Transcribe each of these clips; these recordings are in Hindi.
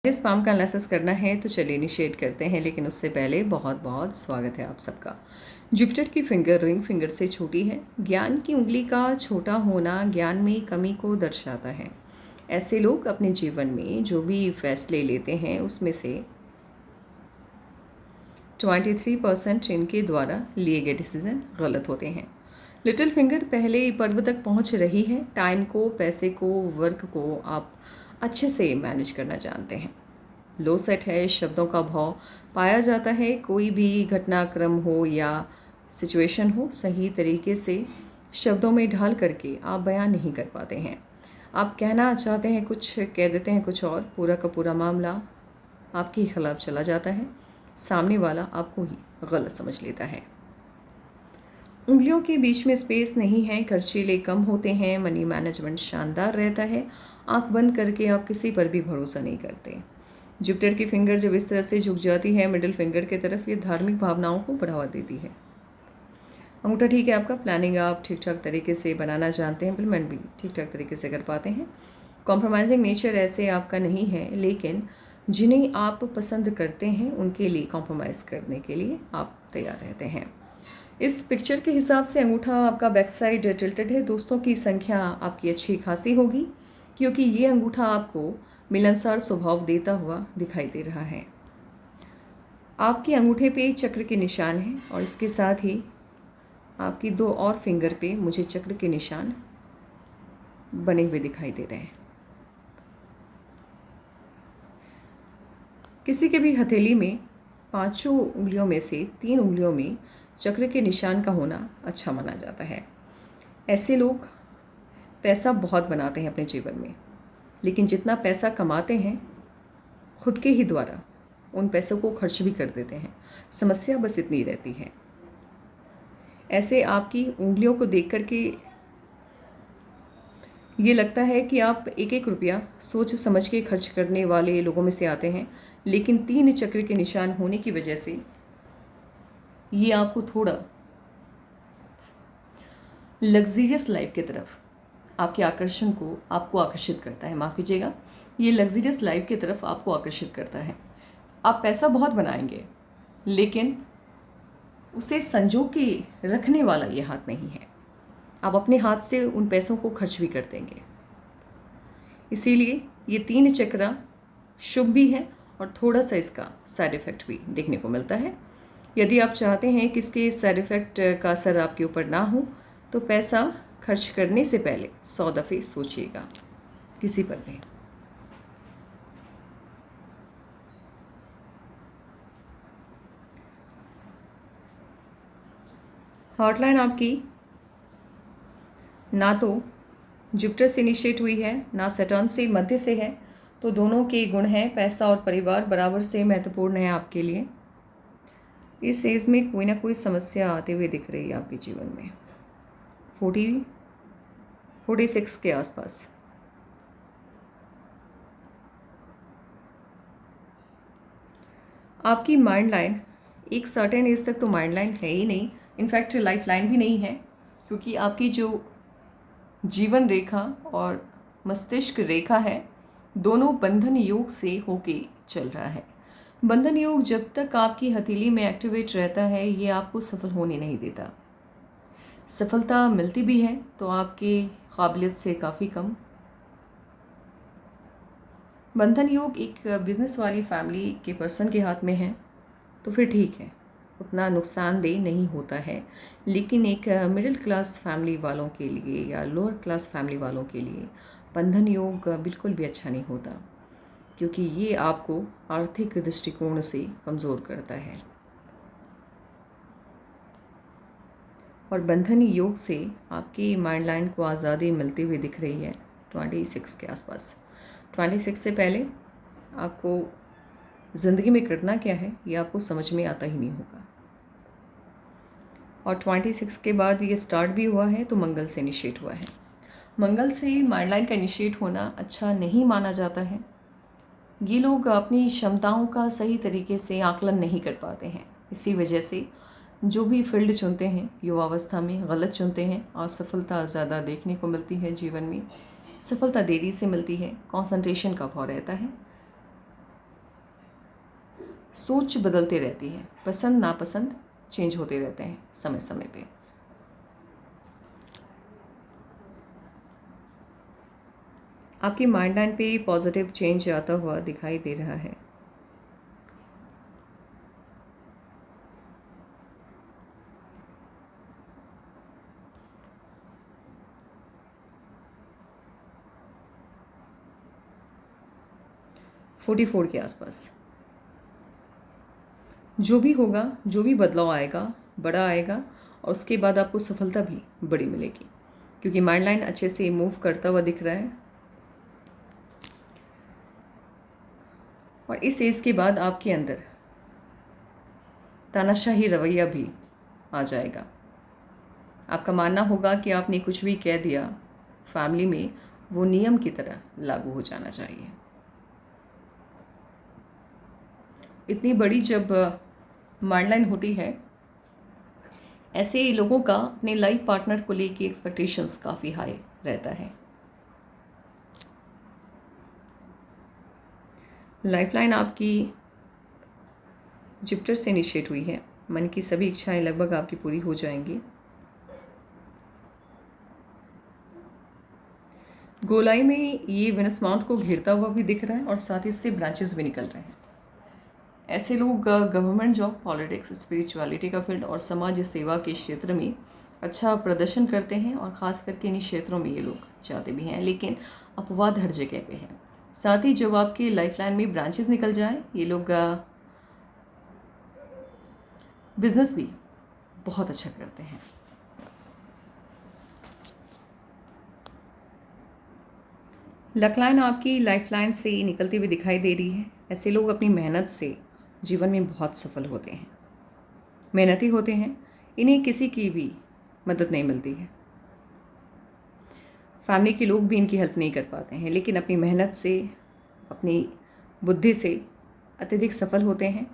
जिस पाम का एनालिसिस करना है तो चलिए इनिशिएट करते हैं, लेकिन उससे पहले बहुत बहुत स्वागत है आप सबका। जुपिटर की फिंगर रिंग फिंगर से छोटी है। ज्ञान की उंगली का छोटा होना ज्ञान में कमी को दर्शाता है। ऐसे लोग अपने जीवन में जो भी फैसले लेते हैं उसमें से 23% इनके द्वारा लिए गए डिसीजन गलत होते हैं। लिटिल फिंगर पहले पर्व तक पहुंच रही है। टाइम को, पैसे को, वर्क को आप अच्छे से मैनेज करना जानते हैं। लो सेट है, शब्दों का भाव पाया जाता है। कोई भी घटनाक्रम हो या सिचुएशन हो, सही तरीके से शब्दों में ढाल करके आप बयान नहीं कर पाते हैं। आप कहना चाहते हैं कुछ, कह देते हैं कुछ और। पूरा का पूरा मामला आपके खिलाफ चला जाता है। सामने वाला आपको ही गलत समझ लेता है। उंगलियों के बीच में स्पेस नहीं है। खर्चीले कम होते हैं। मनी मैनेजमेंट शानदार रहता है। आंख बंद करके आप किसी पर भी भरोसा नहीं करते। जुपिटर की फिंगर जब इस तरह से झुक जाती है मिडिल फिंगर की तरफ, ये धार्मिक भावनाओं को बढ़ावा देती है। अंगूठा ठीक है आपका। प्लानिंग आप ठीक ठाक तरीके से बनाना जानते हैं, इम्प्लीमेंट भी ठीक ठाक तरीके से कर पाते हैं। कॉम्प्रोमाइजिंग नेचर ऐसे आपका नहीं है, लेकिन जिन्हें आप पसंद करते हैं उनके लिए कॉम्प्रोमाइज़ करने के लिए आप तैयार रहते हैं। इस पिक्चर के हिसाब से अंगूठा आपका बैक साइड टिल्टेड है। दोस्तों की संख्या आपकी अच्छी खासी होगी, क्योंकि ये अंगूठा आपको मिलनसार स्वभाव देता हुआ दिखाई दे रहा है। आपके अंगूठे पे चक्र के निशान हैं और इसके साथ ही आपकी दो और फिंगर पे मुझे चक्र के निशान बने हुए दिखाई दे रहे हैं। किसी के भी हथेली में पांचों उंगलियों में से 3 उंगलियों में चक्र के निशान का होना अच्छा माना जाता है। ऐसे लोग पैसा बहुत बनाते हैं अपने जीवन में, लेकिन जितना पैसा कमाते हैं खुद के ही द्वारा उन पैसों को खर्च भी कर देते हैं। समस्या बस इतनी रहती है। ऐसे आपकी उंगलियों को देख कर के ये लगता है कि आप एक एक रुपया सोच समझ के खर्च करने वाले लोगों में से आते हैं, लेकिन 3 चक्र के निशान होने की वजह से ये आपको थोड़ा लग्जीरियस लाइफ की तरफ आपके आकर्षण को आपको आकर्षित करता है। माफ़ कीजिएगा, ये लग्जीरियस लाइफ की तरफ आपको आकर्षित करता है। आप पैसा बहुत बनाएंगे, लेकिन उसे संजो के रखने वाला ये हाथ नहीं है। आप अपने हाथ से उन पैसों को खर्च भी कर देंगे। इसीलिए ये 3 चक्र शुभ भी है और थोड़ा सा इसका साइड इफ़ेक्ट भी देखने को मिलता है। यदि आप चाहते हैं कि इसके साइड इफ़ेक्ट का असर आपके ऊपर ना हो, तो पैसा खर्च करने से पहले 100 दफ़े सोचिएगा किसी पर भी। हॉटलाइन आपकी ना तो जुपिटर से इनिशिएट हुई है, ना सैटर्न से, मध्य से है, तो दोनों के गुण हैं। पैसा और परिवार बराबर से महत्वपूर्ण है आपके लिए। इस एज में कोई ना कोई समस्या आते हुए दिख रही है आपके जीवन में। 46 के आसपास। आपकी माइंड लाइन एक सर्टेन एज तक तो माइंड लाइन है ही नहीं, इनफैक्ट लाइफ लाइन भी नहीं है, क्योंकि आपकी जो जीवन रेखा और मस्तिष्क रेखा है, दोनों बंधन योग से होके चल रहा है। बंधन योग जब तक आपकी हथेली में एक्टिवेट रहता है, ये आपको सफल होने नहीं देता। सफलता मिलती भी है तो आपके काबिलियत से काफ़ी कम। बंधन योग एक बिजनेस वाली फैमिली के पर्सन के हाथ में है तो फिर ठीक है, उतना नुकसानदेह नहीं होता है। लेकिन एक मिडिल क्लास फैमिली वालों के लिए या लोअर क्लास फैमिली वालों के लिए बंधन योग बिल्कुल भी अच्छा नहीं होता, क्योंकि ये आपको आर्थिक दृष्टिकोण से कमज़ोर करता है। और बंधन योग से आपकी माइंड लाइन को आज़ादी मिलती हुई दिख रही है 26 के आसपास। 26 से पहले आपको ज़िंदगी में करना क्या है ये आपको समझ में आता ही नहीं होगा। और 26 के बाद ये स्टार्ट भी हुआ है तो मंगल से इनिशिएट हुआ है। मंगल से माइंड लाइन का इनिशिएट होना अच्छा नहीं माना जाता है। ये लोग अपनी क्षमताओं का सही तरीके से आकलन नहीं कर पाते हैं। इसी वजह से जो भी फील्ड चुनते हैं युवावस्था में गलत चुनते हैं। असफलता ज़्यादा देखने को मिलती है जीवन में। सफलता देरी से मिलती है। कंसंट्रेशन का भाव रहता है। सोच बदलती रहती है, पसंद नापसंद चेंज होते रहते हैं समय समय पे। आपकी माइंड लाइन पे पॉजिटिव चेंज आता हुआ दिखाई दे रहा है। फोर्टी फोर के आसपास जो भी होगा, जो भी बदलाव आएगा बड़ा आएगा, और उसके बाद आपको सफलता भी बड़ी मिलेगी, क्योंकि माइंड लाइन अच्छे से मूव करता हुआ दिख रहा है। और इस एज के बाद आपके अंदर तानाशाही रवैया भी आ जाएगा। आपका मानना होगा कि आपने कुछ भी कह दिया फैमिली में, वो नियम की तरह लागू हो जाना चाहिए। इतनी बड़ी जब माइंड लाइन होती है, ऐसे लोगों का अपने लाइफ पार्टनर को लेके एक्सपेक्टेशंस काफ़ी हाई रहता है। लाइफलाइन आपकी जुपिटर से इनिशिएट हुई है। मन की सभी इच्छाएं लगभग आपकी पूरी हो जाएंगी। गोलाई में ये वेनस माउंट को घेरता हुआ भी दिख रहा है और साथ ही इससे ब्रांचेस भी निकल रहे हैं। ऐसे लोग गवर्नमेंट जॉब, पॉलिटिक्स, स्पिरिचुअलिटी का फील्ड और समाज सेवा के क्षेत्र में अच्छा प्रदर्शन करते हैं, और ख़ास करके इन क्षेत्रों में ये लोग चाहते भी हैं, लेकिन अपवाद हर जगह पे है। साथ ही जब आपके लाइफलाइन में ब्रांचेस निकल जाए, ये लोग बिजनेस भी बहुत अच्छा करते हैं। लकलाइन आपकी लाइफलाइन से निकलती हुई दिखाई दे रही है। ऐसे लोग अपनी मेहनत से जीवन में बहुत सफल होते हैं, मेहनती होते हैं, इन्हें किसी की भी मदद नहीं मिलती है। फैमिली के लोग भी इनकी हेल्प नहीं कर पाते हैं, लेकिन अपनी मेहनत से, अपनी बुद्धि से अत्यधिक सफल होते हैं,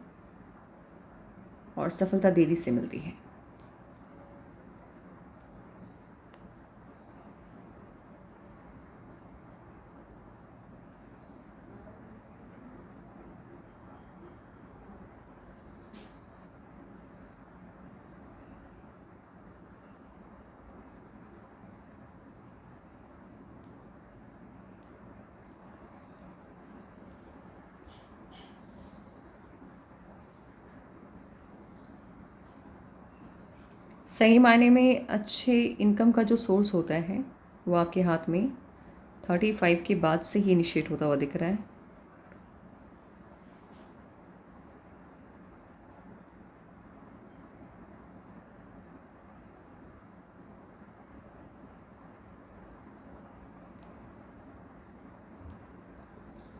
और सफलता देरी से मिलती है। सही मायने में अच्छे इनकम का जो सोर्स होता है वो आपके हाथ में 35 के बाद से ही इनिशिएट होता हुआ दिख रहा है।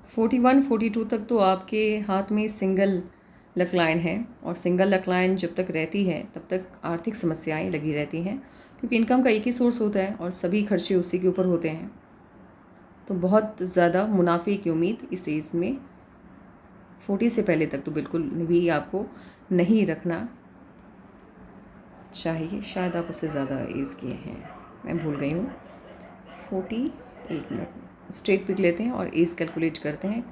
फोर्टी वन 42 तक तो आपके हाथ में सिंगल लकलाइन है, और सिंगल लकलाइन जब तक रहती है तब तक आर्थिक समस्याएं लगी रहती हैं, क्योंकि इनकम का एक ही सोर्स होता है और सभी खर्चे उसी के ऊपर होते हैं। तो बहुत ज़्यादा मुनाफे की उम्मीद इस एज में 40 से पहले तक तो बिल्कुल भी आपको नहीं रखना चाहिए। शायद आप उससे ज़्यादा एज के हैं, मैं भूल गई हूँ। 40, एक मिनट स्ट्रेट पिक लेते हैं और एज कैलकुलेट करते हैं।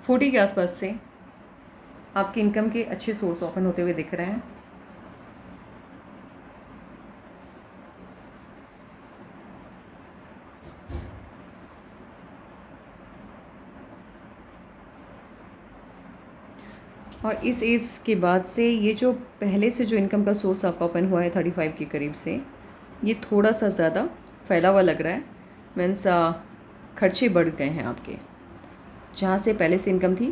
फोर्टी के आसपास से आपके इनकम के अच्छे सोर्स ओपन होते हुए दिख रहे हैं। और इस एज के बाद से ये जो पहले से जो इनकम का सोर्स आपका ओपन हुआ है 35 के करीब से, ये थोड़ा सा ज़्यादा फैला हुआ लग रहा है। मीन्स खर्चे बढ़ गए हैं आपके, जहाँ से पहले से इनकम थी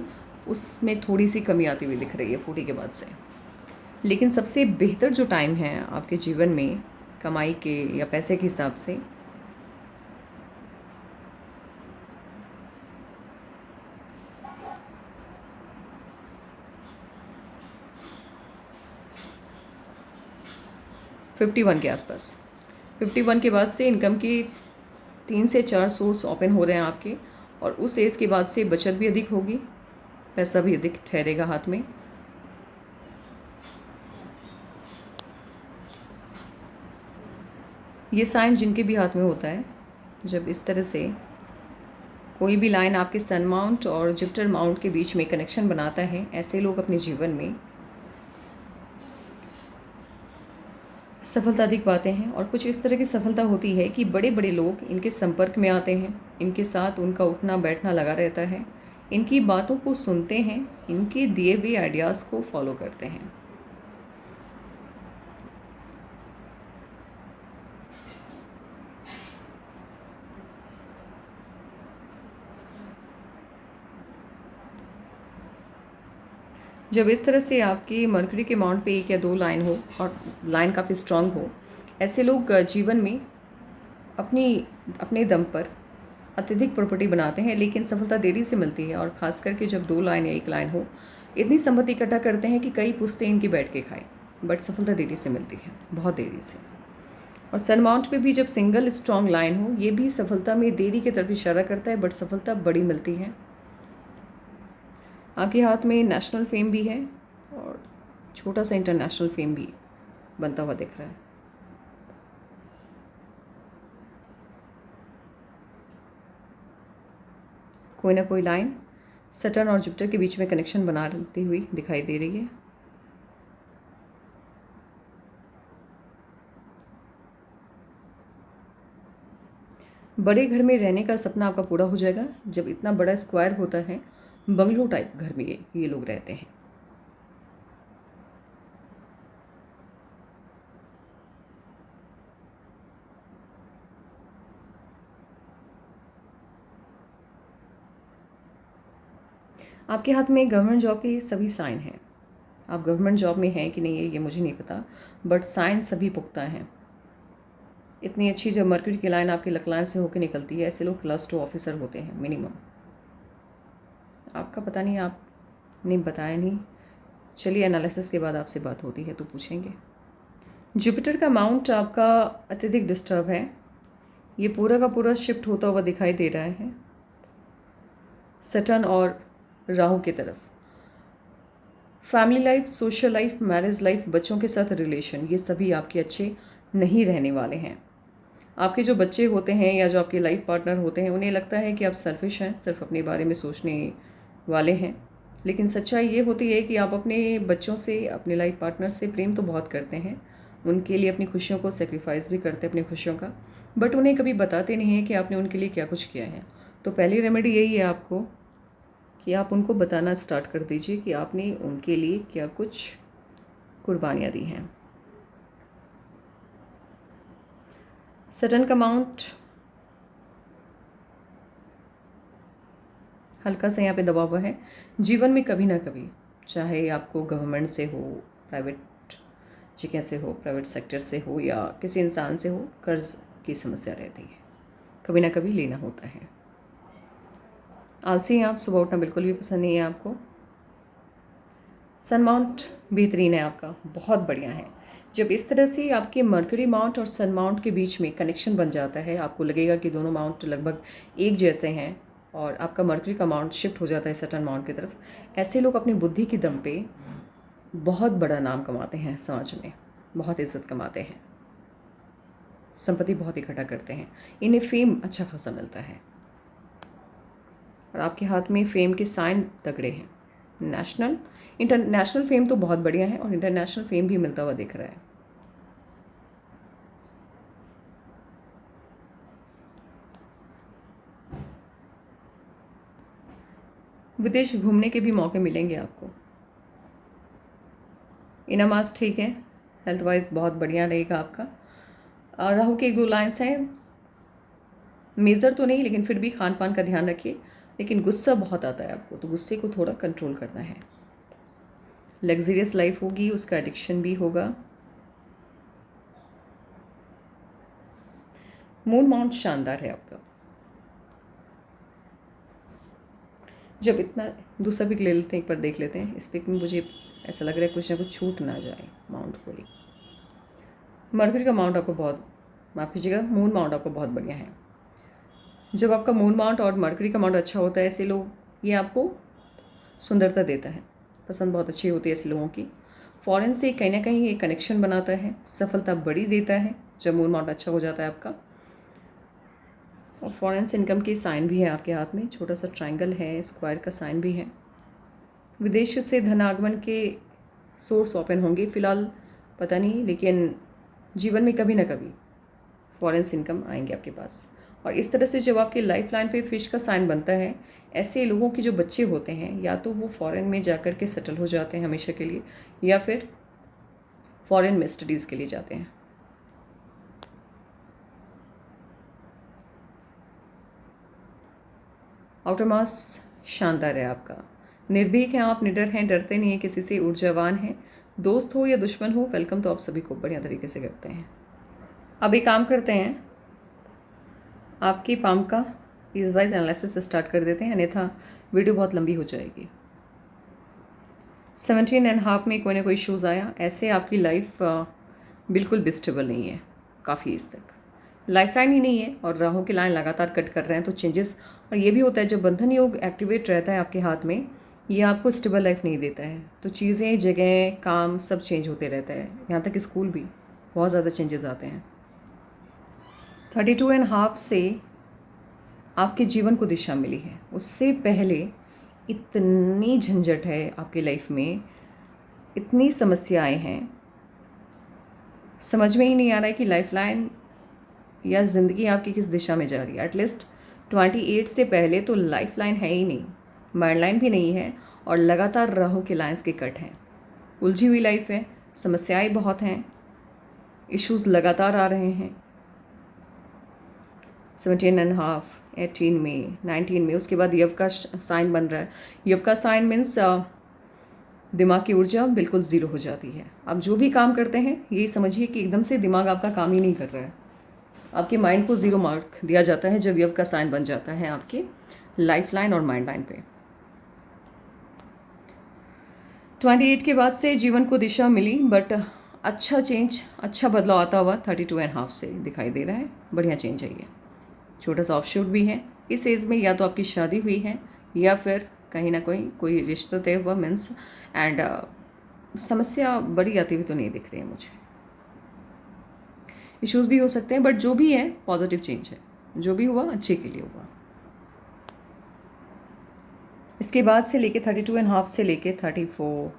उसमें थोड़ी सी कमी आती हुई दिख रही है 40 के बाद से। लेकिन सबसे बेहतर जो टाइम है आपके जीवन में कमाई के या पैसे के हिसाब से, 51 के आसपास। 51 के बाद से इनकम की 3 से 4 सोर्स ओपन हो रहे हैं आपके, और उस एज के बाद से बचत भी अधिक होगी, पैसा भी अधिक ठहरेगा हाथ में। ये साइन जिनके भी हाथ में होता है, जब इस तरह से कोई भी लाइन आपके सन माउंट और जुपिटर माउंट के बीच में कनेक्शन बनाता है, ऐसे लोग अपने जीवन में सफलता अधिक पाते हैं। और कुछ इस तरह की सफलता होती है कि बड़े बड़े लोग इनके संपर्क में आते हैं, इनके साथ उनका उठना बैठना लगा रहता है, इनकी बातों को सुनते हैं, इनके दिए हुए आइडियाज़ को फॉलो करते हैं। जब इस तरह से आपकी मरकरी के माउंट पे 1 या 2 लाइन हो और लाइन काफ़ी स्ट्रांग हो, ऐसे लोग जीवन में अपने दम पर अत्यधिक प्रॉपर्टी बनाते हैं, लेकिन सफलता देरी से मिलती है। और ख़ास करके जब 2 लाइन या 1 लाइन हो, इतनी संपत्ति इकट्ठा करते हैं कि कई पुश्तें इनकी बैठ के खाएं, बट सफलता देरी से मिलती है, बहुत देरी से। और सन माउंट पे भी जब सिंगल स्ट्रांग लाइन हो, ये भी सफलता में देरी की तरफ इशारा करता है, बट सफलता बड़ी मिलती है। आपके हाथ में नेशनल फेम भी है और छोटा सा इंटरनेशनल फेम भी बनता हुआ दिख रहा है। कोई ना कोई लाइन सैटर्न और जुपिटर के बीच में कनेक्शन बनाती हुई दिखाई दे रही है। बड़े घर में रहने का सपना आपका पूरा हो जाएगा जब इतना बड़ा स्क्वायर होता है। बंगलो टाइप घर में ये लोग रहते हैं। आपके हाथ में गवर्नमेंट जॉब के सभी साइन हैं। आप गवर्नमेंट जॉब में हैं कि नहीं है ये मुझे नहीं पता, बट साइन सभी पुख्ता हैं। इतनी अच्छी जब मरकरी की लाइन आपके लक लाइन से होकर निकलती है, ऐसे लोग क्लास 2 ऑफिसर होते हैं मिनिमम। आपका पता नहीं, आपने बताया नहीं। चलिए एनालिसिस के बाद आपसे बात होती है तो पूछेंगे। जुपिटर का माउंट आपका अत्यधिक डिस्टर्ब है, ये पूरा का पूरा शिफ्ट होता हुआ दिखाई दे रहा है सैटर्न और राहु की तरफ। Family life, social life, marriage life, बच्चों के साथ रिलेशन, ये सभी आपके अच्छे नहीं रहने वाले हैं। आपके जो बच्चे होते हैं या जो आपके लाइफ पार्टनर होते हैं, उन्हें लगता है कि आप सेल्फिश हैं, सिर्फ अपने बारे में सोचने वाले हैं। लेकिन सच्चाई ये होती है कि आप अपने बच्चों से, अपने लाइफ पार्टनर से प्रेम तो बहुत करते हैं, उनके लिए अपनी खुशियों को सेक्रीफाइस भी करते हैं, अपनी खुशियों का, बट उन्हें कभी बताते नहीं हैं कि आपने उनके लिए क्या कुछ किया है। तो पहली रेमेडी यही है आपको कि आप उनको बताना स्टार्ट कर दीजिए कि आपने उनके लिए क्या कुछ कुर्बानियाँ दी हैं। सैटर्न का माउंट हल्का सा यहाँ पे दबा हुआ है। जीवन में कभी ना कभी, चाहे आपको गवर्नमेंट से हो, प्राइवेट जगह से हो, प्राइवेट सेक्टर से हो या किसी इंसान से हो, कर्ज की समस्या रहती है, कभी ना कभी लेना होता है। आलसी हैं आप, सुबह उठना बिल्कुल भी पसंद नहीं है आपको। सन माउंट बेहतरीन है आपका, बहुत बढ़िया है। जब इस तरह से आपके मरकरी माउंट और सन माउंट के बीच में कनेक्शन बन जाता है, आपको लगेगा कि दोनों माउंट लगभग एक जैसे हैं और आपका मरकरी का माउंट शिफ्ट हो जाता है सैटर्न माउंट की तरफ। ऐसे लोग अपनी बुद्धि की दम पे बहुत बड़ा नाम कमाते हैं, समाज में बहुत इज्जत कमाते हैं, संपत्ति बहुत इकट्ठा करते हैं, इन्हें फेम अच्छा खासा मिलता है। और आपके हाथ में फेम के साइन तगड़े हैं। नेशनल, इंटरनेशनल फेम तो बहुत बढ़िया है और इंटरनेशनल फेम भी मिलता हुआ दिख रहा है। विदेश घूमने के भी मौके मिलेंगे आपको। इनामास ठीक है, हेल्थ वाइज बहुत बढ़िया रहेगा आपका। और राहु के 1-2 लाइन्स हैं, मेजर तो नहीं, लेकिन फिर भी खान पान का ध्यान रखिए। लेकिन गुस्सा बहुत आता है आपको, तो गुस्से को थोड़ा कंट्रोल करना है। लग्जरियस लाइफ होगी, उसका एडिक्शन भी होगा। मून माउंट शानदार है आपका। जब इतना दूसरा पिक ले लेते हैं, एक बार देख लेते हैं। इस पिक में मुझे ऐसा लग रहा है कुछ ना कुछ छूट ना जाए माउंट को लेकर। मरकरी का माउंट आपको बहुत, माफ़ कीजिएगा, मून माउंट आपको बहुत बढ़िया है। जब आपका मून माउंट और मरकरी का माउंट अच्छा होता है, ऐसे लोग, ये आपको सुंदरता देता है, पसंद बहुत अच्छी होती है ऐसे लोगों की। फॉरेन से कहीं ना कहीं ये कनेक्शन बनाता है, सफलता बड़ी देता है जब मून माउंट अच्छा हो जाता है आपका। और फॉरेन से इनकम की साइन भी है आपके हाथ में, छोटा सा ट्रायंगल है, स्क्वायर का साइन भी है। विदेश से धन आगमन के सोर्स ओपन होंगे, फिलहाल पता नहीं, लेकिन जीवन में कभी ना कभी फॉरेन से इनकम आएंगे आपके पास। और इस तरह से जब आपकी लाइफ लाइन पे फिश का साइन बनता है, ऐसे लोगों के जो बच्चे होते हैं, या तो वो फॉरेन में जाकर के सेटल हो जाते हैं हमेशा के लिए, या फिर फॉरेन में स्टडीज़ के लिए जाते हैं। आउटर मास शानदार है आपका, निर्भीक हैं आप, निडर हैं, डरते नहीं हैं किसी से, ऊर्जावान हैं। दोस्त हो या दुश्मन हो, वेलकम तो आप सभी को बढ़िया तरीके से करते हैं। अब एक काम करते हैं, आपकी पाम का पीस वाइज एनालिसिस स्टार्ट कर देते हैं, अन्यथा वीडियो बहुत लंबी हो जाएगी। 17.5 में कोई ना कोई इशूज़ आया, ऐसे आपकी लाइफ बिल्कुल भी स्टेबल नहीं है काफ़ी इस तक, लाइफ लाइन ही नहीं है, और राहों की लाइन लगातार कट कर रहे हैं, तो चेंजेस। और ये भी होता है जब बंधन योग एक्टिवेट रहता है आपके हाथ में, ये आपको स्टेबल लाइफ नहीं देता है, तो चीज़ें, जगह, काम सब चेंज होते रहता है, यहाँ तक स्कूल भी बहुत ज़्यादा चेंजेस आते हैं। 32.5 से आपके जीवन को दिशा मिली है, उससे पहले इतनी झंझट है आपकी लाइफ में, इतनी समस्याएं हैं, समझ में ही नहीं आ रहा है कि लाइफ लाइन या ज़िंदगी आपकी किस दिशा में जा रही है। एटलीस्ट 28 से पहले तो लाइफ लाइन है ही नहीं, माइंड लाइन भी नहीं है, और लगातार राहों के लाइन्स के कट हैं, उलझी हुई लाइफ है, समस्याएं बहुत हैं, इश्यूज़ लगातार आ रहे हैं। 17.5, 18 में, 19 में, उसके बाद यव का साइन बन रहा है। यव का साइन मीन्स दिमाग की ऊर्जा बिल्कुल ज़ीरो हो जाती है। आप जो भी काम करते हैं, यही समझिए कि एकदम से दिमाग आपका काम ही नहीं कर रहा है, आपके माइंड को ज़ीरो मार्क दिया जाता है जब यव का साइन बन जाता है आपके लाइफ लाइन और माइंड लाइन पे। 28 के बाद से जीवन को दिशा मिली, बट अच्छा चेंज, अच्छा बदलाव आता हुआ 32.5 से दिखाई दे रहा है, बढ़िया चेंज है ये। छोटा सा ऑफशूट भी है इस एज में, या तो आपकी शादी हुई है, या फिर कहीं ना कोई रिश्ता तय हुआ मीन्स, एंड समस्या बड़ी आती हुई तो नहीं दिख रही है मुझे, इश्यूज़ भी हो सकते हैं, बट जो भी है पॉजिटिव चेंज है, जो भी हुआ अच्छे के लिए हुआ। इसके बाद से लेके 32.5 से लेके 34,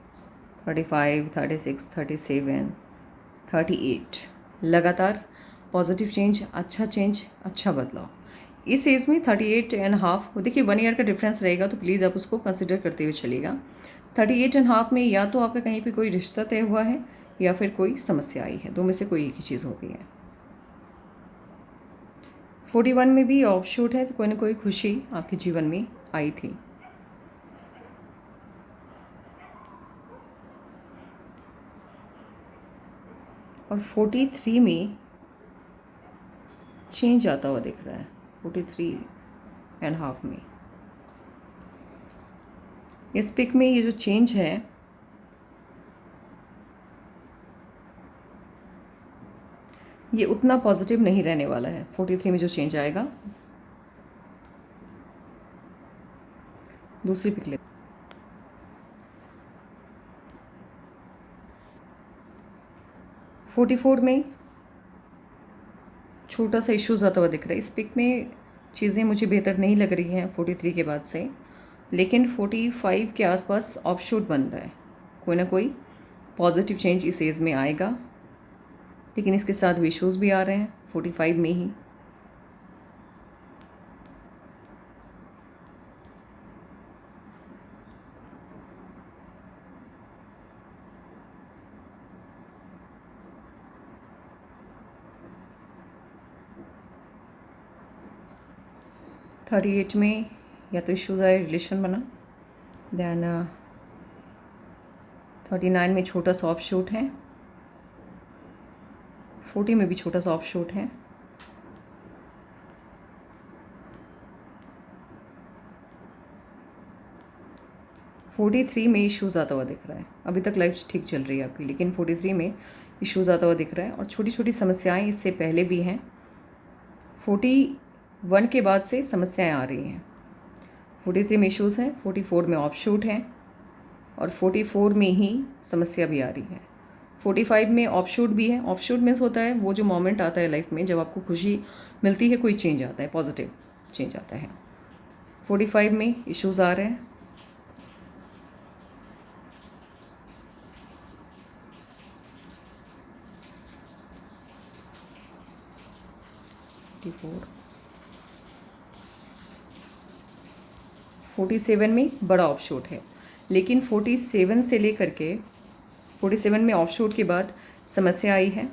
35, 36, 37, 38 लगातार पॉजिटिव चेंज, अच्छा बदलाव। इस एज में 38.5, देखिए 1 ईयर का डिफरेंस रहेगा, तो प्लीज़ आप उसको कंसिडर करते हुए चलिएगा। 38.5 में या तो आपका कहीं पे कोई रिश्ता तय हुआ है, या फिर कोई समस्या आई है, दो में से कोई एक ही चीज़ होती है। 41 में भी ऑफ शूट है, तो कोई ना कोई खुशी आपके जीवन में आई थी। और 43 में चेंज आता हुआ दिख रहा है, 43.5 में। इस पिक में ये जो चेंज है, ये उतना पॉजिटिव नहीं रहने वाला है। 43 में जो चेंज आएगा, दूसरी पिक ले, 44 में छोटा सा इश्यूज आता हुआ दिख रहा है। इस पिक में चीज़ें मुझे बेहतर नहीं लग रही हैं 43 के बाद से, लेकिन 45 के आसपास ऑफशूट बन रहा है, कोई ना कोई पॉजिटिव चेंज इस एज में आएगा, लेकिन इसके साथ भी इश्यूज़ भी आ रहे हैं 45 में ही। थर्टी एट में या तो इश्यूज़ आए, रिलेशन बना, देन 39 में छोटा सा ऑफ शूट है, 40 में भी छोटा सा ऑफ शूट है, 43 में इश्यूज़ आता हुआ दिख रहा है। अभी तक लाइफ ठीक चल रही है आपकी, लेकिन 43 में इश्यूज़ आता हुआ दिख रहा है और छोटी छोटी समस्याएं इससे पहले भी हैं। 41 के बाद से समस्याएं आ रही हैं। 43 में इश्यूज़ हैं, 44 में ऑफशूट हैं और 44 में ही समस्या भी आ रही है। 45 में ऑफशूट भी है। ऑफशूट मीन्स होता है वो जो मोमेंट आता है लाइफ में जब आपको खुशी मिलती है, कोई चेंज आता है, पॉजिटिव चेंज आता है। 45 में इश्यूज़ आ रहे हैं। फोर 47 में बड़ा ऑफशूट है, लेकिन 47 से लेकर के 47 में ऑफशूट के बाद समस्या आई है।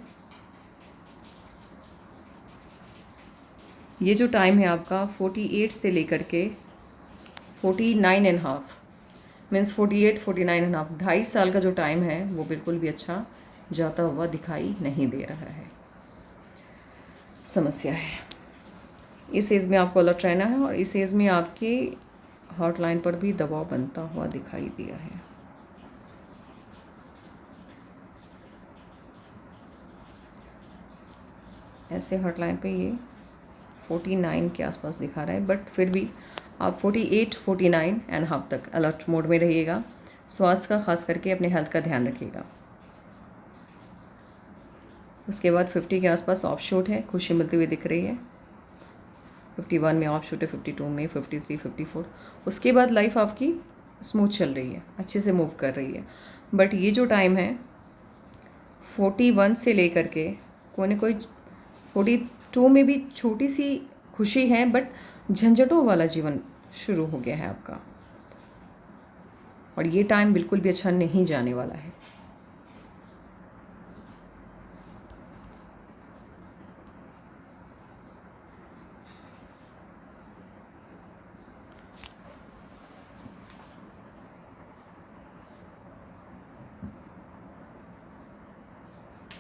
ये जो टाइम है आपका 48 से लेकर के 49.5 मीन्स 48, 49.5, 2.5 साल का जो टाइम है वो बिल्कुल भी अच्छा जाता हुआ दिखाई नहीं दे रहा है। समस्या है। इस एज में आपको अलर्ट रहना है और इस एज में आपके हॉटलाइन पर भी दबाव बनता हुआ दिखाई दिया है। ऐसे हॉटलाइन पे ये 49 के आसपास दिखा रहा है, बट फिर भी आप 48, 49.5 तक अलर्ट मोड में रहिएगा। स्वास्थ्य का खास करके अपने हेल्थ का ध्यान रखिएगा। उसके बाद 50 के आसपास ऑफशूट है, खुशी मिलती हुई दिख रही है। 51 में ऑफशूट है, 52 में, 53, 54। उसके बाद लाइफ आपकी स्मूथ चल रही है, अच्छे से मूव कर रही है। बट ये जो टाइम है 41 से लेकर के कोई ना कोई 42 में भी छोटी सी खुशी है, बट झंझटों वाला जीवन शुरू हो गया है आपका और ये टाइम बिल्कुल भी अच्छा नहीं जाने वाला है।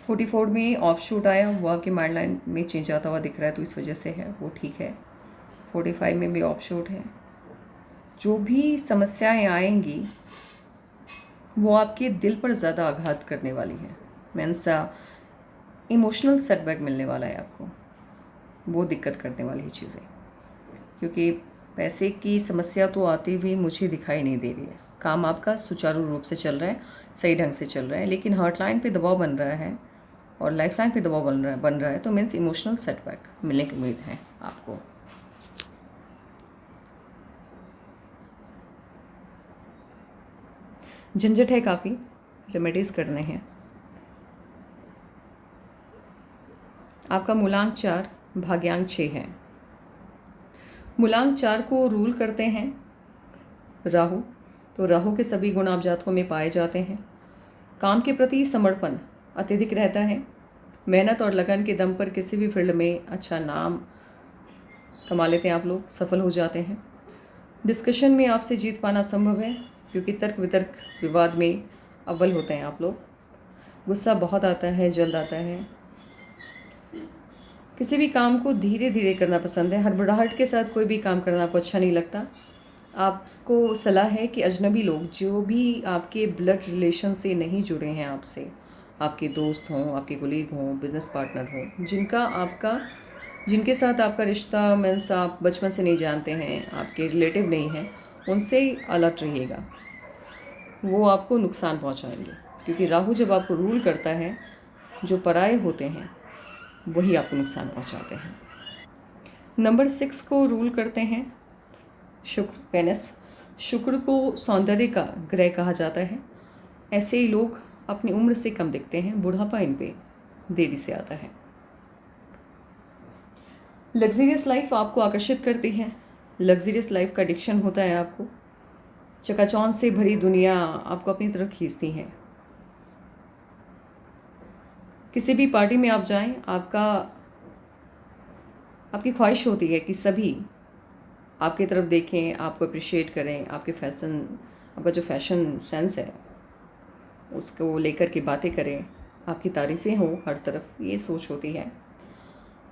फोर्टी फोर में ऑफ शूट आया, वो आपके माइंड लाइन में चेंज आता हुआ दिख रहा है, तो इस वजह से है, वो ठीक है। 45 में भी ऑफ शूट है। जो भी समस्याएं आएंगी वो आपके दिल पर ज़्यादा आघात करने वाली है। मीन्स इमोशनल सेटबैक मिलने वाला है आपको, वो दिक्कत करने वाली है चीज़ें। क्योंकि पैसे की समस्या तो आती हुई मुझे दिखाई नहीं दे रही है। काम आपका सुचारू रूप से चल रहा है, सही ढंग से चल रहा है, लेकिन हॉटलाइन पे दबाव बन रहा है और लाइफलाइन पे दबाव बन रहा है, तो मीन्स इमोशनल सेटबैक मिलने की उम्मीद है आपको। झंझट है काफ़ी, रेमेडीज़ करने हैं। आपका मूलांक 4, भाग्यांक 6 है। मूलांक 4 को रूल करते हैं राहु, तो राहु के सभी गुण आप जातकों में पाए जाते हैं। काम के प्रति समर्पण अत्यधिक रहता है। मेहनत और लगन के दम पर किसी भी फील्ड में अच्छा नाम कमा लेते हैं आप लोग, सफल हो जाते हैं। डिस्कशन में आपसे जीत पाना संभव है, क्योंकि तर्क वितर्क विवाद में अव्वल होते हैं आप लोग। गुस्सा बहुत आता है, जल्द आता है। किसी भी काम को धीरे धीरे करना पसंद है। हड़बड़ाहट के साथ कोई भी काम करना आपको अच्छा नहीं लगता। आपको सलाह है कि अजनबी लोग जो भी आपके ब्लड रिलेशन से नहीं जुड़े हैं आपसे, आपके दोस्त हों, आपके कोलीग हों, बिजनेस पार्टनर हों, जिनके साथ आपका रिश्ता मीन्स आप बचपन से नहीं जानते हैं, आपके रिलेटिव नहीं हैं, उनसे अलर्ट रहिएगा। वो आपको नुकसान पहुंचाएंगे, क्योंकि राहु जब आपको रूल करता है, जो पराये होते हैं वही आपको नुकसान पहुंचाते हैं। नंबर 6 को रूल करते हैं शुक्र, वेनस। शुक्र को सौंदर्य का ग्रह कहा जाता है। ऐसे ही लोग अपनी उम्र से कम दिखते हैं, बुढ़ापा इन पे देरी से आता है। लग्जरियस लाइफ आपको आकर्षित करती है। लग्जरियस लाइफ का एडिक्शन होता है आपको। चकाचौंध से भरी दुनिया आपको अपनी तरफ खींचती है। किसी भी पार्टी में आप जाएं, आपकी ख्वाहिश होती है कि सभी आपकी तरफ देखें, आपको अप्रिशिएट करें, आपका जो फैशन सेंस है उसको लेकर के बातें करें, आपकी तारीफ़ें हों हर तरफ, ये सोच होती है।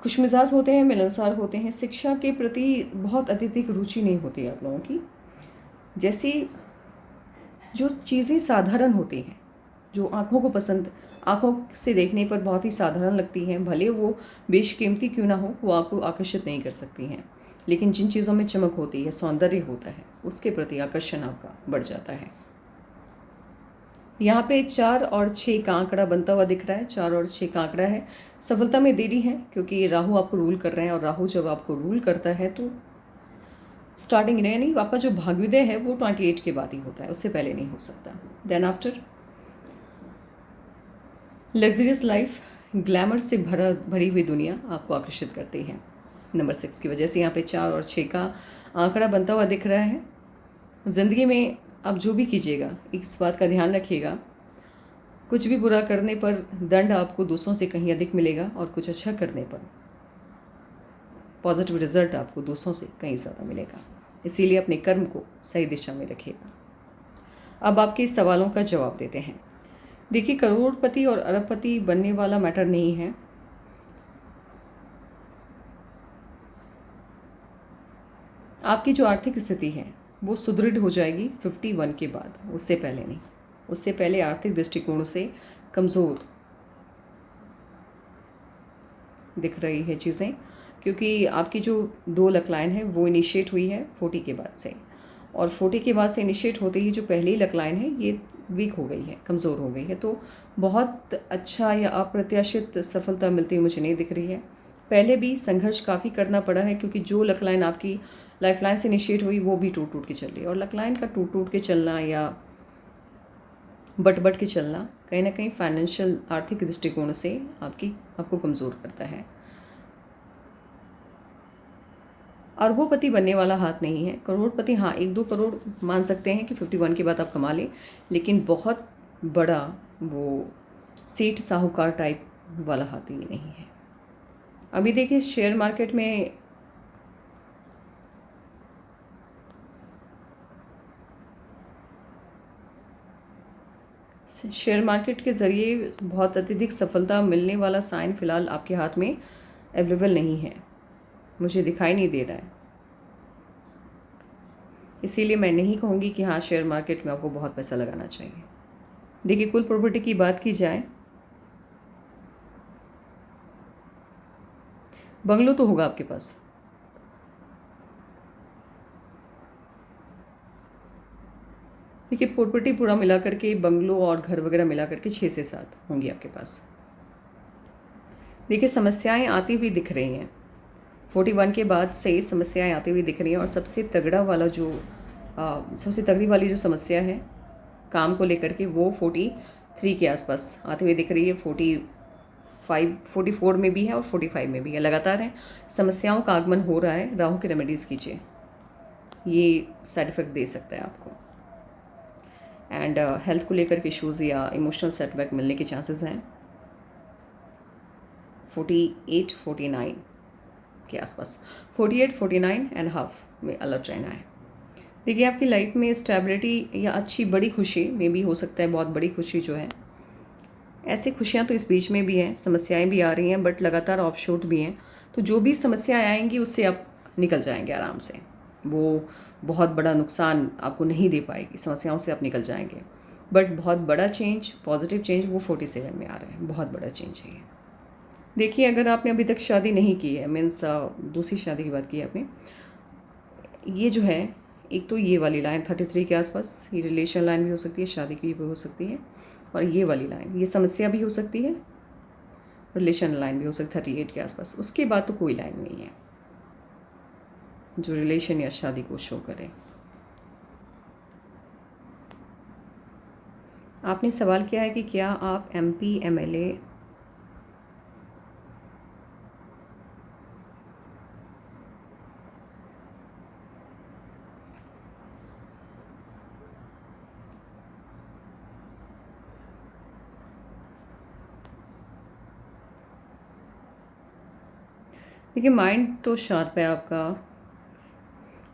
खुशमिजाज होते हैं, मिलनसार होते हैं। शिक्षा के प्रति बहुत अत्यधिक रुचि नहीं होती आप लोगों की। जैसी जो चीज़ें साधारण होती हैं, जो आँखों को पसंद आँखों से देखने पर बहुत ही साधारण लगती हैं, भले वो बेशकीमती क्यों ना हो, वो आपको आकर्षित नहीं कर सकती हैं। लेकिन जिन चीज़ों में चमक होती है, सौंदर्य होता है, उसके प्रति आकर्षण आपका बढ़ जाता है। यहाँ पे 4 और 6 का आंकड़ा बनता हुआ दिख रहा है। 4 और 6 का आंकड़ा है। सफलता में देरी है क्योंकि राहु आपको रूल कर रहे हैं, और राहु जब आपको रूल करता है तो स्टार्टिंग में, यानी आपका जो भाग्योदय है वो 28 के बाद ही होता है, उससे पहले नहीं हो सकता। Then after luxurious life, glamour से भरी हुई दुनिया आपको आकर्षित करती है। नंबर 6 की वजह से यहाँ पे 4 और 6 का आंकड़ा बनता हुआ दिख रहा है। ज़िंदगी में आप जो भी कीजिएगा, इस बात का ध्यान रखिएगा, कुछ भी बुरा करने पर दंड आपको दूसरों से कहीं अधिक मिलेगा, और कुछ अच्छा करने पर पॉजिटिव रिजल्ट आपको दूसरों से कहीं ज़्यादा मिलेगा। इसीलिए अपने कर्म को सही दिशा में रखिएगा। अब आपके इस सवालों का जवाब देते हैं। देखिए, करोड़पति और अरबपति बनने वाला मैटर नहीं है। आपकी जो आर्थिक स्थिति है वो सुदृढ़ हो जाएगी 51 के बाद, उससे पहले नहीं। उससे पहले आर्थिक दृष्टिकोण से कमज़ोर दिख रही है चीज़ें, क्योंकि आपकी जो 2 लक लाइन है वो इनिशिएट हुई है 40 के बाद से, और 40 के बाद से इनिशिएट होते ही जो पहली लक लाइन है ये वीक हो गई है, कमज़ोर हो गई है। तो बहुत अच्छा या अप्रत्याशित सफलता मिलती मुझे नहीं दिख रही है। पहले भी संघर्ष काफ़ी करना पड़ा है, क्योंकि जो लक लाइन आपकी लाइफ लाइन से इनिशिएट हुई वो भी टूट टूट के चल रही है, और लक लाइन का टूट टूट के चलना या बट के चलना कहीं ना कहीं फाइनेंशियल, आर्थिक दृष्टिकोण से आपको कमज़ोर करता है। अरबोपति बनने वाला हाथ नहीं है। करोड़पति हाँ, 1-2 करोड़ मान सकते हैं कि 51 के बाद आप कमा लें, लेकिन बहुत बड़ा वो सेठ साहूकार टाइप वाला हाथ ही नहीं है। अभी देखिए, शेयर मार्केट में के ज़रिए बहुत अत्यधिक सफलता मिलने वाला साइन फ़िलहाल आपके हाथ में अवेलेबल नहीं है, मुझे दिखाई नहीं दे रहा है। इसीलिए मैं नहीं कहूँगी कि हाँ, शेयर मार्केट में आपको बहुत पैसा लगाना चाहिए। देखिए, कुल प्रॉपर्टी की बात की जाए, बंगलो तो होगा आपके पास। देखिए, प्रॉपर्टी पूरा मिला करके, बंगलो और घर वगैरह मिला करके 6 से 7 होंगी आपके पास। देखिए, समस्याएं आती हुई दिख रही हैं। 41 के बाद से समस्याएं आती हुई दिख रही हैं, और सबसे तगड़ी वाली जो समस्या है काम को लेकर के, वो 43 के आसपास आती हुई दिख रही है। 44 में भी है और 45 में भी है। लगातार है, समस्याओं का आगमन हो रहा है। राहु की रेमेडीज़ कीजिए, ये साइड इफ़ेक्ट दे सकता है आपको। एंड हेल्थ को लेकर के इशूज़ या इमोशनल सेटबैक मिलने के चांसेस हैं 48-49 के आसपास। 48-49 एंड हाफ में अलर्ट रहना है। देखिए, आपकी लाइफ में स्टेबिलिटी या अच्छी बड़ी खुशी में भी हो सकता है, बहुत बड़ी खुशी जो है, ऐसी खुशियाँ तो इस बीच में भी हैं, समस्याएं भी आ रही हैं, बट लगातार ऑफशूट भी हैं। तो जो भी समस्याएं आएंगी उससे आप निकल जाएंगे आराम से, वो बहुत बड़ा नुकसान आपको नहीं दे पाएगी, समस्याओं से आप निकल जाएंगे। बट बहुत बड़ा चेंज, पॉजिटिव चेंज, वो 47 में आ रहा है, बहुत बड़ा चेंज है ये। देखिए, अगर आपने अभी तक शादी नहीं की है, मीन्स दूसरी शादी की बात की है आपने, ये जो है, एक तो ये वाली लाइन 33 के आसपास, ये रिलेशन लाइन भी हो सकती है, शादी की भी हो सकती है, और ये वाली लाइन, ये समस्या भी हो सकती है, रिलेशन लाइन भी हो सकती है 38 के आसपास। उसके बाद तो कोई लाइन नहीं है जो रिलेशन या शादी को शो करे। आपने सवाल किया है कि क्या आप MP MLA देखिए, माइंड तो शार्प है आपका,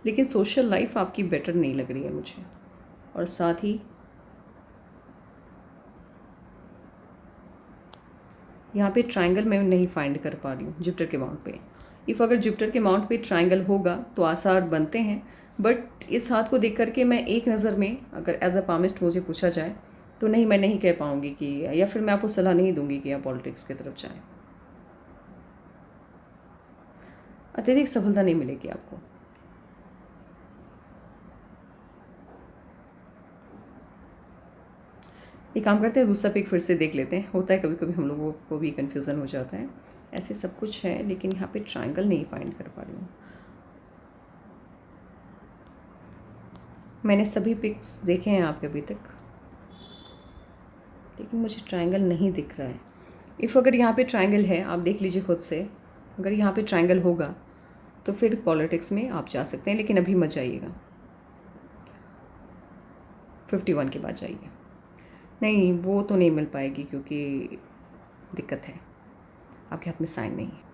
लेकिन सोशल लाइफ आपकी बेटर नहीं लग रही है मुझे। और साथ ही यहाँ पे ट्रायंगल मैं नहीं फाइंड कर पा रही हूँ जुपिटर के माउंट पे। इफ़ अगर जुपिटर के माउंट पे ट्रायंगल होगा तो आसार बनते हैं, बट इस हाथ को देख करके मैं एक नज़र में, अगर एज अ पामिस्ट मुझे पूछा जाए, तो नहीं, मैं नहीं कह पाऊँगी कि, या फिर मैं आपको सलाह नहीं दूँगी कि आप पॉलिटिक्स की तरफ जाएँ। अत्यधिक सफलता नहीं मिलेगी आपको। एक काम करते हैं, दूसरा पिक फिर से देख लेते हैं। होता है कभी-कभी हम लोगों को भी कन्फ्यूज़न हो जाता है। ऐसे सब कुछ है लेकिन यहाँ पे ट्रायंगल नहीं फाइंड कर पा रही हूँ। मैंने सभी पिक्स देखे हैं आपके अभी तक, लेकिन मुझे ट्रायंगल नहीं दिख रहा है। इफ़ अगर यहाँ पे ट्रायंगल है, आप देख लीजिए खुद से, अगर यहाँ पे ट्रायंगल होगा तो फिर पॉलिटिक्स में आप जा सकते हैं, लेकिन अभी मत जाइएगा। 51 के बाद जाइए। नहीं, वो तो नहीं मिल पाएगी क्योंकि दिक्कत है, आपके हाथ में साइन नहीं है।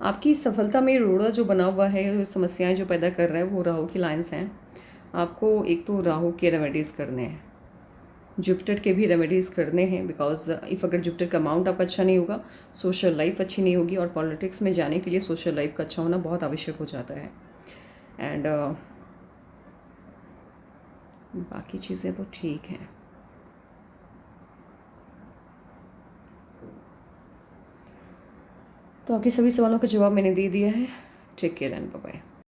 आपकी सफलता में रोड़ा जो बना हुआ है, जो समस्याएं जो पैदा कर रहा है, वो राहु की लाइन्स हैं। आपको एक तो राहु के रेमेडीज़ करने हैं, जुपिटर के भी रेमेडीज़ करने हैं, बिकॉज इफ़ अगर जुपिटर का अमाउंट आपका अच्छा नहीं होगा, सोशल लाइफ अच्छी नहीं होगी, और पॉलिटिक्स में जाने के लिए सोशल लाइफ का अच्छा होना बहुत आवश्यक हो जाता है। एंड बाकी चीज़ें तो ठीक हैं। तो आपके सभी सवालों का जवाब मैंने दे दिया है। Take care and bye bye.